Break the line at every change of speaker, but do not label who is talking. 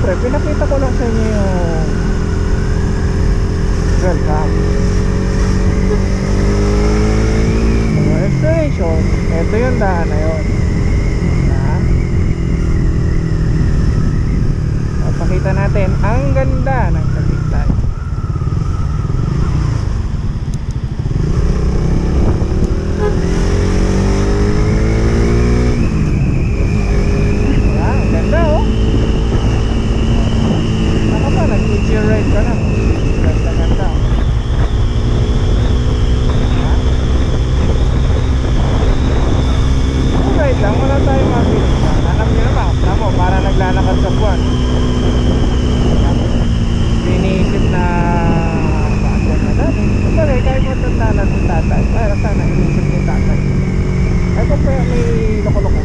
syempre pinakita ko lang sa inyo yung welcome. So, explanation, ito yung daan na yun. Pakita natin ang ganda ng Tagaytay. Ang ganda oh. Naka pa, nag-easy ride ka na. Ganda ganda. Ride lang, wala tayong mabilis. Alam nyo naman, tamo, para naglalakad sa buwan. Iniisip na bakit na dati. Sabagay, kahit mo tandalan ng tatay, para sana iniisip ni tatay. Ay kung may loko-loko.